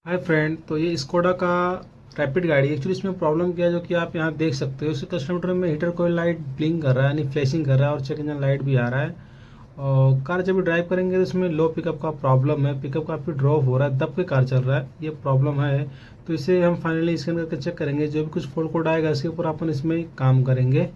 Hi friend, तो ये Skoda का रैपिड गाड़ी है। एक्चुअली इसमें प्रॉब्लम क्या है जो कि आप यहाँ देख सकते हो। इसके कस्टमर में हीटर कोई लाइट ब्लिंक कर रहा है, यानी फ्लैशिंग कर रहा है, और चेक इंजन लाइट भी आ रहा है। और कार जब भी ड्राइव करेंगे तो इसमें लो पिकअप का प्रॉब्लम है, पिकअप काफ़ी ड्रॉप हो रहा है, दब के कार चल रहा है, ये प्रॉब्लम है। तो इसे हम फाइनली स्कैन करके चेक करेंगे, जो भी कुछ फॉल्ट कोड आएगा इसके ऊपर अपन इसमें काम करेंगे।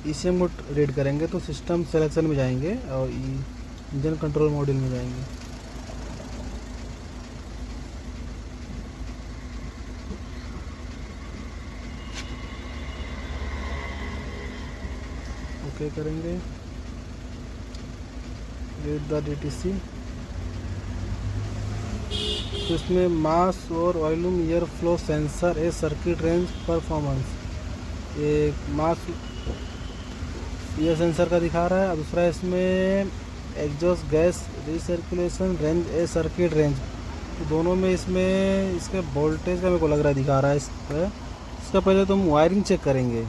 इसे हम रीड करेंगे तो सिस्टम सेलेक्शन में जाएंगे और इंजन कंट्रोल मॉड्यूल में जाएंगे। ओके करेंगे, रीड द DTC। तो इसमें मास और वॉल्यूम एयर फ्लो सेंसर ए सर्किट रेंज परफॉर्मेंस, ये मास एयर सेंसर का दिखा रहा है, और दूसरा इसमें एग्जॉस्ट गैस रिसर्कुलेशन रेंज ए सर्किट रेंज। तो दोनों में इसमें इसके वोल्टेज का मेरे को लग रहा है दिखा रहा है इस पर। इसका पहले तो हम वायरिंग चेक करेंगे,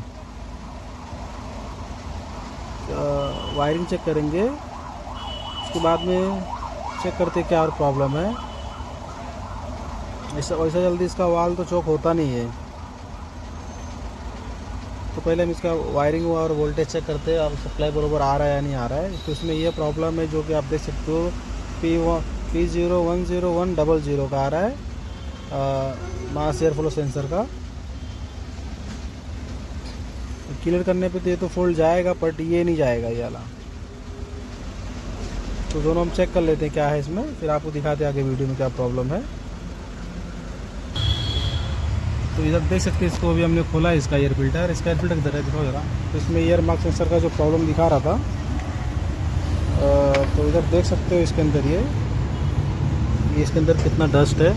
उसके बाद में चेक करते क्या और प्रॉब्लम है। ऐसा वैसा जल्दी इसका वाल तो चौक होता नहीं है। तो पहले हम इसका वायरिंग और वोल्टेज चेक करते हैं, अब सप्लाई बरोबर आ रहा है या नहीं आ रहा है। तो इसमें ये प्रॉब्लम है जो कि आप देख सकते हो, P010100 का आ रहा है मास एयर फ्लो सेंसर का। क्लियर करने पे तो ये तो फॉल्ट जाएगा, बट ये नहीं जाएगा ये वाला। तो दोनों हम चेक कर लेते हैं क्या है इसमें, फिर आपको दिखाते हैं आगे वीडियो में क्या प्रॉब्लम है। तो इधर देख सकते हैं, इसको अभी हमने खोला है, इसका एयर फिल्टर किधर है दिखाओ जरा। तो इसमें एयर मार्क सेंसर का जो प्रॉब्लम दिखा रहा था, तो इधर देख सकते हो इसके अंदर ये इसके अंदर कितना डस्ट है।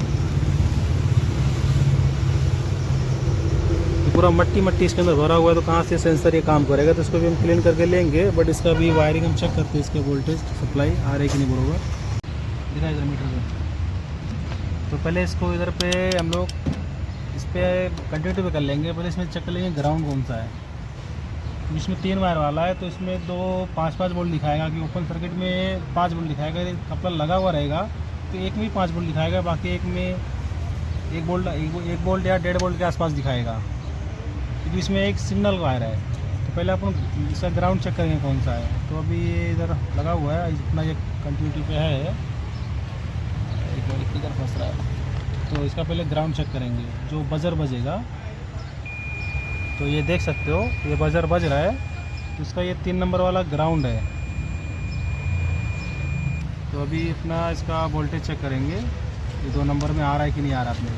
पूरा मट्टी इसके अंदर भरा हुआ है, तो कहाँ से सेंसर ये काम करेगा। तो इसको भी हम क्लीन करके लेंगे, बट इसका भी वायरिंग हम चेक करते हैं, इसके वोल्टेज सप्लाई आ रही है कि नहीं बरोबर दिखा इधर मीटर पे। तो पहले इसको इधर पे हम लोग इस पर कंटिन्यूटी पे कर लेंगे। पहले इसमें चेक कर लेंगे ग्राउंड कौन सा है। इसमें 3 वायर वाला है, तो इसमें 5 वोल्ट दिखाएगा कि ओपन सर्किट में 5 वोल्ट दिखाएगा। कपड़ा लगा हुआ रहेगा तो एक में भी 5 वोल्ट दिखाएगा, बाकी एक में 1 वोल्ट या 1.5 वोल्ट के आसपास दिखाएगा, क्योंकि इसमें एक सिग्नल वायर है। तो पहले अपन इसका ग्राउंड चेक करेंगे कौन सा है। तो अभी ये इधर लगा हुआ है, इतना ये कंटिन्यूटी पे है, इधर फंस रहा है। तो इसका पहले ग्राउंड चेक करेंगे, जो बजर बजेगा। तो ये देख सकते हो ये बजर बज रहा है, तो इसका ये 3 नंबर वाला ग्राउंड है। तो अभी अपना इसका वोल्टेज चेक करेंगे, ये 2 नंबर में आ रहा है कि नहीं आ रहा अपने को।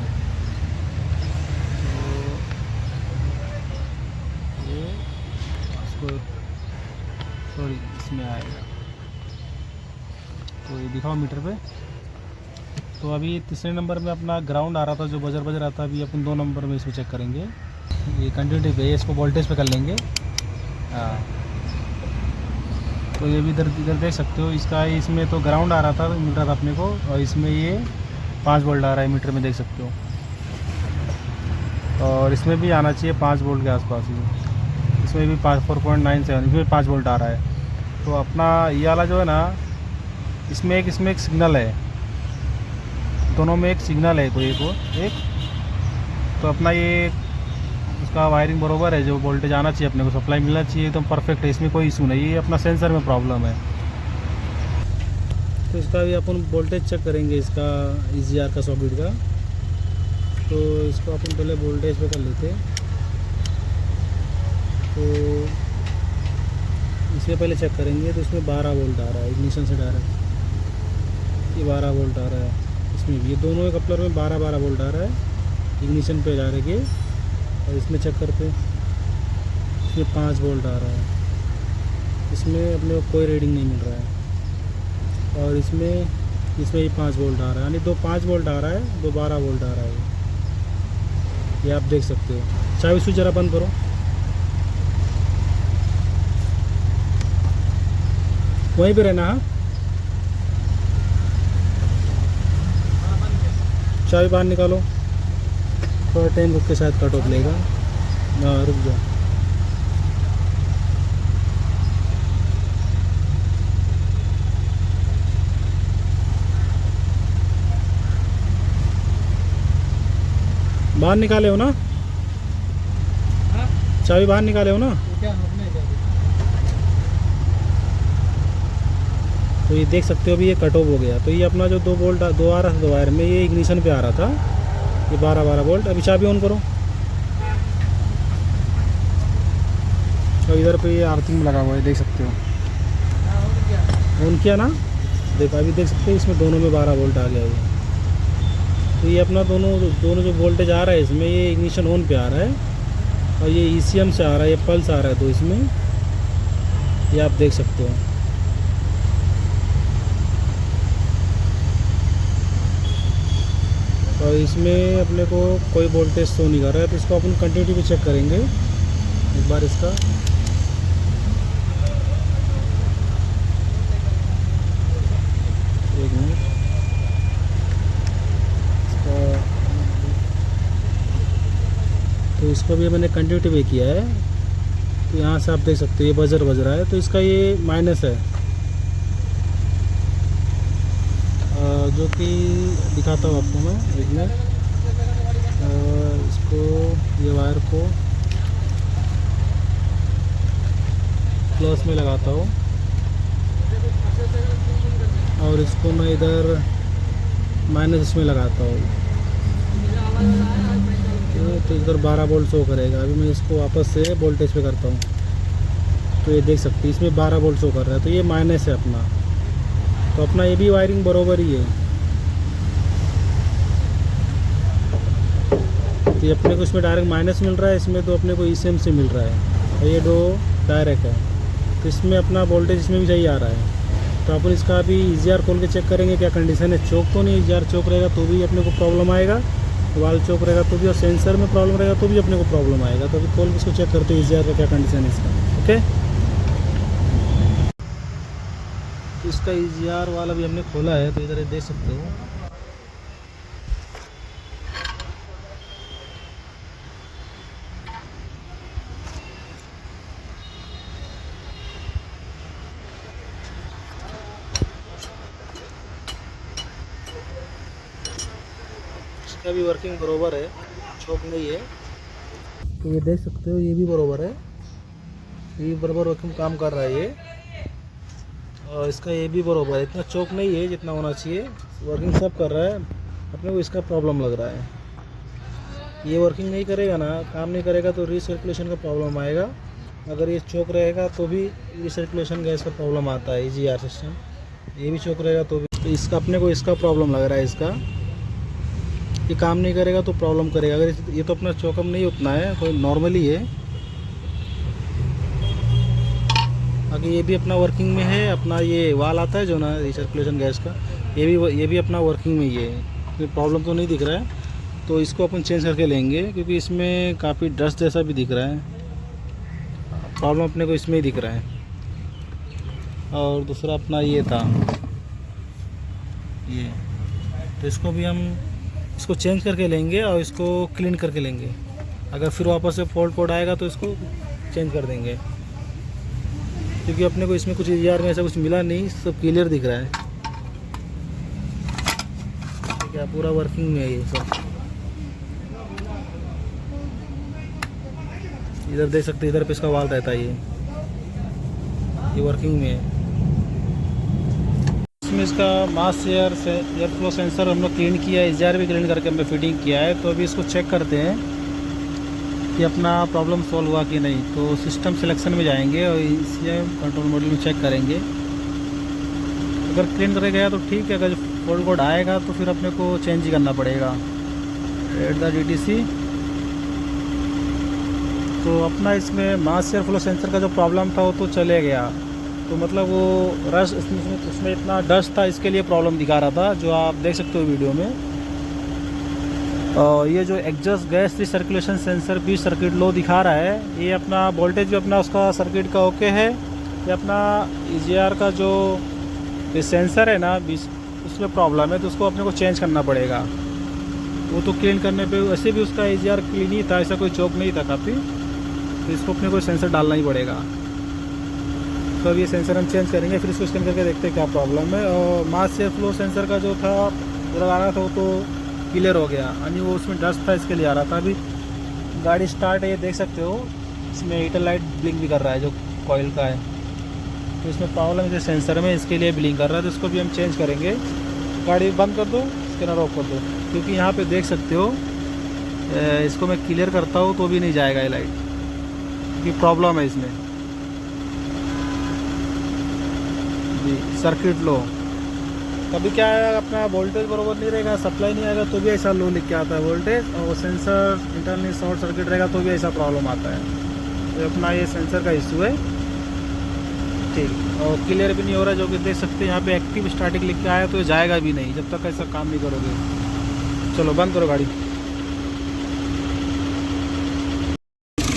तो ये इसको सॉरी इसमें आएगा, तो ये दिखाओ मीटर पे। तो अभी तीसरे नंबर में अपना ग्राउंड आ रहा था, जो बजर बज रहा था। अभी अपन 2 नंबर में इसमें चेक करेंगे, ये कंटिन्यूटी पे, इसको वोल्टेज पे कर लेंगे। हाँ, तो ये भी इधर देख सकते हो, इसका इसमें तो ग्राउंड आ रहा था, मिल रहा था अपने को, और इसमें ये 5 वोल्ट आ रहा है मीटर में, देख सकते हो। और इसमें भी आना चाहिए 5 वोल्ट के आसपास ही, इसमें भी 4.97, इसमें 5 वोल्ट आ रहा है। तो अपना ये वाला जो है ना, इसमें एक सिग्नल है, दोनों में एक सिग्नल है, कोई एक। तो अपना ये उसका वायरिंग बरोबर है, जो वोल्टेज आना चाहिए अपने को, सप्लाई मिलना चाहिए, एकदम परफेक्ट है, इसमें कोई इशू नहीं है। ये अपना सेंसर में प्रॉब्लम है। तो इसका भी अपन वोल्टेज चेक करेंगे, इसका EGR का सॉकेट का। तो इसको अपन पहले वोल्टेज पे कर लेते हैं। तो इसमें पहले चेक करेंगे, तो इसमें 12 वोल्ट आ रहा है इग्निशन से डायरेक्ट, ये 12 वोल्ट आ रहा है। इसमें भी ये दोनों कपलर में 12 वोल्ट आ रहा है इग्निशन पे जा रहे के। और इसमें चेक करते हैं, इसमें 5 वोल्ट आ रहा है, इसमें अपने को कोई रीडिंग नहीं मिल रहा है। और इसमें ही 5 वोल्ट आ रहा है, यानी 2 5 वोल्ट आ रहा है, 2 12 वोल्ट आ रहा है, ये आप देख सकते हो। चाबी स्विच जरा बंद करो, वहीं पे रहना। हाँ, चाबी बाहर निकालो, थोड़ा टाइम रुक के शायद कट ऑफ लेगा। हाँ, रुक जाओ। बाहर निकाले हो ना? हाँ? चाबी बाहर निकाले हो ना? तो क्या हमने क्या किया? तो ये देख सकते हो अभी ये कट ऑफ हो गया। तो ये अपना जो 2 बोल्ट 2 आ रहा था 2 वायर में, ये इग्निशन पे आ रहा था, ये 12 वोल्ट। अभी चाबी ऑन करो। और इधर पे ये आर्थिंग लगा हुआ है, देख सकते हो। हाँ, और क्या? ऑन किया ना, देखो अभी देख सकते हो इसमें दोनों में 12 वोल्ट आ गया ये। तो ये अपना दोनों जो वोल्टेज आ रहा है इसमें, ये इग्निशन ऑन पे आ रहा है और ये ECM से आ रहा है, ये पल्स आ रहा है। तो इसमें ये आप देख सकते हो। और इसमें अपने को कोई वोल्टेज शो नहीं कर रहा है, तो इसको अपन कंटिन्यूटी भी चेक करेंगे एक बार इसका। एक मिनट इसका, तो इसको भी मैंने कंटिन्यूटी भी किया है। तो यहाँ से आप देख सकते हो ये बजर बज रहा है, तो इसका ये माइनस है, जो कि दिखाता हूँ आपको मैं। एक मिनट, इसको ये वायर को प्लस में लगाता हूँ और इसको मैं इधर माइनस इसमें लगाता हूँ। तो इधर 12 वोल्ट शो करेगा। अभी मैं इसको वापस से वोल्टेज पे करता हूँ, तो ये देख सकते हैं इसमें 12 वोल्ट शो कर रहा है, तो ये माइनस है अपना। तो अपना ये भी वायरिंग बरोबर ही है। तो ये अपने को इसमें डायरेक्ट माइनस मिल रहा है, इसमें तो अपने को ECM से मिल रहा है और ये दो डायरेक्ट है। तो इसमें अपना वोल्टेज इसमें भी सही आ रहा है। तो अपन इसका अभी EGR खोल के चेक करेंगे क्या कंडीशन है। चौक तो नहीं, EGR चौक रहेगा तो भी अपने को प्रॉब्लम आएगा, वाल चौक रहेगा तो भी, और सेंसर में प्रॉब्लम रहेगा तो भी अपने को प्रॉब्लम आएगा। तो अभी खोल के इसको चेक करते हैं EGR का क्या कंडीशन है इसका। ओके, तो इसका EGR वाला भी हमने खोला है, तो इधर देख सकते हो। इसका भी वर्किंग बरोबर है, चौक नहीं है। तो ये देख सकते हो ये भी बरोबर है, ये बराबर वर्किंग काम कर रहा है ये। और इसका ये भी बरोबर है, इतना चौक नहीं है जितना होना चाहिए, वर्किंग सब कर रहा है। अपने को इसका प्रॉब्लम लग रहा है, ये वर्किंग नहीं करेगा ना, काम नहीं करेगा तो रीसर्कुलेशन का प्रॉब्लम आएगा। अगर ये चौक रहेगा तो भी रीसर्कुलेशन गैस का प्रॉब्लम आता है, EGR सिस्टम। ये भी चौक रहेगा तो भी, तो इसका अपने को इसका प्रॉब्लम लग रहा है। इसका ये काम नहीं करेगा तो प्रॉब्लम करेगा। अगर ये तो अपना चौकअप नहीं उतना है, कोई नॉर्मली है। बाकी ये भी अपना वर्किंग में है। अपना ये वाल आता है जो ना रिसर्कुलेशन गैस का, ये भी अपना वर्किंग में ही है, कोई प्रॉब्लम तो नहीं दिख रहा है। तो इसको अपन चेंज करके लेंगे, क्योंकि इसमें काफ़ी डस्ट जैसा भी दिख रहा है। प्रॉब्लम अपने को इसमें ही दिख रहा है। और दूसरा अपना ये था ये, तो इसको भी हम इसको चेंज करके लेंगे और इसको क्लीन करके लेंगे। अगर फिर वापस से फॉल्ट कोड आएगा तो इसको चेंज कर देंगे, क्योंकि अपने को इसमें कुछ EGR में ऐसा कुछ मिला नहीं, सब क्लियर दिख रहा है। ठीक है, पूरा वर्किंग में है ये सब। इधर देख सकते हैं, इधर पे इसका वाल रहता है, ये वर्किंग में है। इसमें इसका मास एयर फ्लो सेंसर हम लोग क्लीन किया है, EGR भी क्लीन करके हमने फिटिंग किया है। तो अभी इसको चेक करते हैं कि अपना प्रॉब्लम सॉल्व हुआ कि नहीं। तो सिस्टम सिलेक्शन में जाएंगे और ECM कंट्रोल मॉड्यूल में चेक करेंगे। अगर क्लीन करके गया तो ठीक है, अगर फॉल्ट कोड आएगा तो फिर अपने को चेंज ही करना पड़ेगा। DTC तो अपना इसमें मास एयर फ्लो सेंसर का जो प्रॉब्लम था वो तो चले गया। तो मतलब वो रश उसमें इतना डस्ट था, इसके लिए प्रॉब्लम दिखा रहा था, जो आप देख सकते हो वीडियो में। और ये जो एग्जॉस्ट गैस रिसर्कुलेशन सेंसर भी सर्किट लो दिखा रहा है, ये अपना वोल्टेज भी अपना उसका सर्किट का ओके है। ये अपना EGR का जो सेंसर है ना उसमें प्रॉब्लम है, तो उसको अपने को चेंज करना पड़ेगा। वो तो क्लीन करने पे वैसे भी उसका EGR क्लीन ही था, ऐसा कोई चौक नहीं था काफ़ी। तो इसको अपने को सेंसर डालना ही पड़ेगा। तो अब ये सेंसर हम चेंज करेंगे, फिर इसको स्कैन करके देखते हैं क्या प्रॉब्लम है। और मास एयर फ्लो सेंसर का जो था लगाना था वो तो क्लियर हो गया। आणि वो उसमें डस्ट था इसके लिए आ रहा था। अभी गाड़ी स्टार्ट है, ये देख सकते हो इसमें हीटर लाइट ब्लिंक भी कर रहा है जो कॉइल का है। तो इसमें प्रॉब्लम है सेंसर में, इसके लिए ब्लिंक कर रहा है। तो इसको भी हम चेंज करेंगे। गाड़ी बंद कर दो, स्कैनर ऑफ कर दो, क्योंकि यहाँ पे देख सकते हो इसको मैं क्लियर करता हूँ तो भी नहीं जाएगा ये लाइट, क्योंकि प्रॉब्लम है इसमें जी। सर्किट लो, कभी क्या है अपना वोल्टेज बरोबर नहीं रहेगा, सप्लाई नहीं आएगा तो भी ऐसा लो लिख के आता है वोल्टेज, और सेंसर इंटरनली शॉर्ट सर्किट रहेगा तो भी ऐसा प्रॉब्लम आता है। तो अपना ये सेंसर का इशू है, ठीक। और क्लियर भी नहीं हो रहा है, जो कि देख सकते हैं यहाँ पे एक्टिव स्टार्टिंग लिख के आया, तो ये जाएगा भी नहीं जब तक ऐसा काम नहीं करोगे। चलो बंद करो गाड़ी।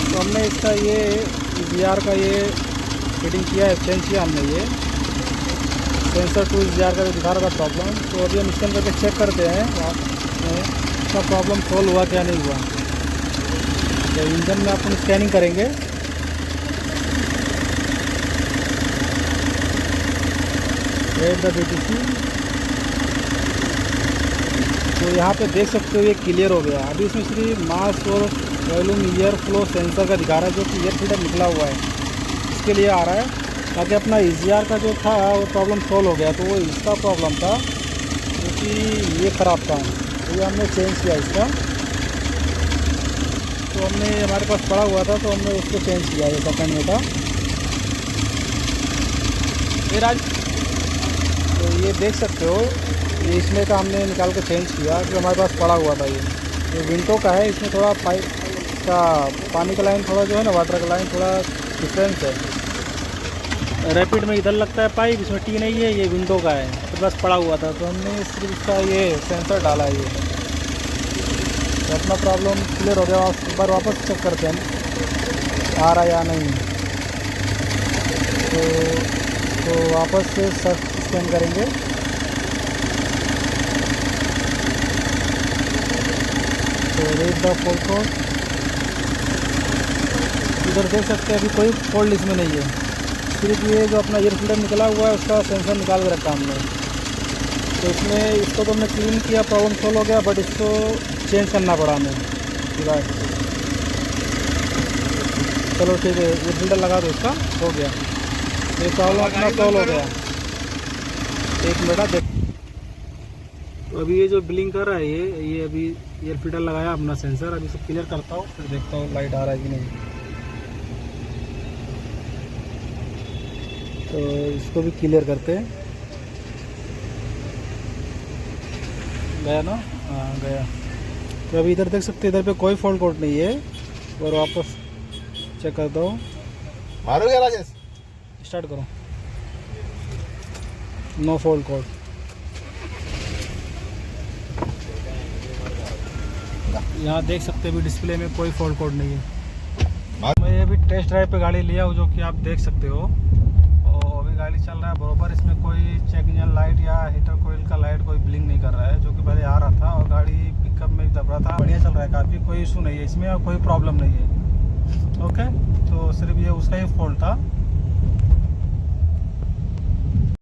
तो हमने इसका ये EGR का ये फिटिंग किया है, चेंज किया हमने ये सेंसर टू EGR का जो दिखा रहा था प्रॉब्लम। तो अभी हम स्कैन करके चेक करते हैं इसका प्रॉब्लम सॉल्व हुआ क्या नहीं हुआ। तो इंजन में अपन स्कैनिंग करेंगे। रेड द BTC, तो यहाँ पे देख सकते हो ये क्लियर हो गया। अभी इसमें सिर्फ मास और वॉल्यूम एयर फ्लो सेंसर का दिखा रहा है, जो कि एयर फिल्टर निकला हुआ है, इसके लिए आ रहा है। ताकि अपना EGR का जो था वो प्रॉब्लम सॉल्व हो गया। तो वो इसका प्रॉब्लम था क्योंकि ये ख़राब था, तो ये हमने चेंज किया इसका। तो हमने हमारे पास पड़ा हुआ था तो हमने उसको चेंज किया ये सेकंड में था ये राज। तो ये देख सकते हो ये इसमें का हमने निकाल के चेंज किया, जो हमारे पास पड़ा हुआ था। ये विंडो का है, इसमें थोड़ा पाइप का पानी का लाइन थोड़ा जो है ना, वाटर का लाइन थोड़ा डिफरेंस है। रैपिड में इधर लगता है पाइप, इसमें टी नहीं है, ये विंडो का है, तो बस पड़ा हुआ था। तो हमने सिर्फ इसका ये सेंसर डाला है ये, तो अपना प्रॉब्लम क्लियर हो गया। एक बार वापस चेक करते हैं आ रहा या नहीं। तो वापस से स्कैन करेंगे। तो रीड द फॉल्ट कोड, इधर देख सकते हैं अभी कोई फॉल्ट इसमें नहीं है, सिर्फ ये जो अपना एयर फिल्टर निकला हुआ है उसका सेंसर निकाल के रखा हमने। तो इसमें इसको तो हमने क्लीन किया, प्रॉब्लम सॉल्व हो गया, बट इसको चेंज करना पड़ा हमें डिवाइस। चलो ठीक है, एयर फिल्टर लगा दो, इसका हो गया, ये प्रॉब्लम अपना सॉल्व हो गया। एक मिनट देख, तो अभी ये जो ब्लिंक कर रहा है ये अभी एयर फिल्टर लगाया अपना सेंसर। अभी इसको क्लियर करता हूँ, फिर देखता हूँ लाइट आ रहा है कि नहीं। तो इसको भी क्लियर करते हैं। गया ना, हाँ गया। तो अभी इधर देख सकते हैं, इधर पे कोई फॉल्ट कोड नहीं है। और वापस चेक करता हूँ, मारोगे राजेश? स्टार्ट करो, नो फॉल्ट कोड। यहाँ देख सकते हैं अभी डिस्प्ले में कोई फॉल्ट कोड नहीं है। मैं अभी टेस्ट ड्राइव पे गाड़ी लिया हूँ, जो कि आप देख सकते हो, और अभी गाड़ी चल रहा है बरोबर। इसमें कोई चेक इंजन लाइट या हीटर कोयल का लाइट कोई ब्लिंक नहीं कर रहा है, जो कि पहले आ रहा था। और गाड़ी पिकअप में भी दब रहा था, बढ़िया चल रहा है काफ़ी, कोई इशू नहीं है इसमें और कोई प्रॉब्लम नहीं है। ओके, तो सिर्फ ये उसका ही फॉल्ट था।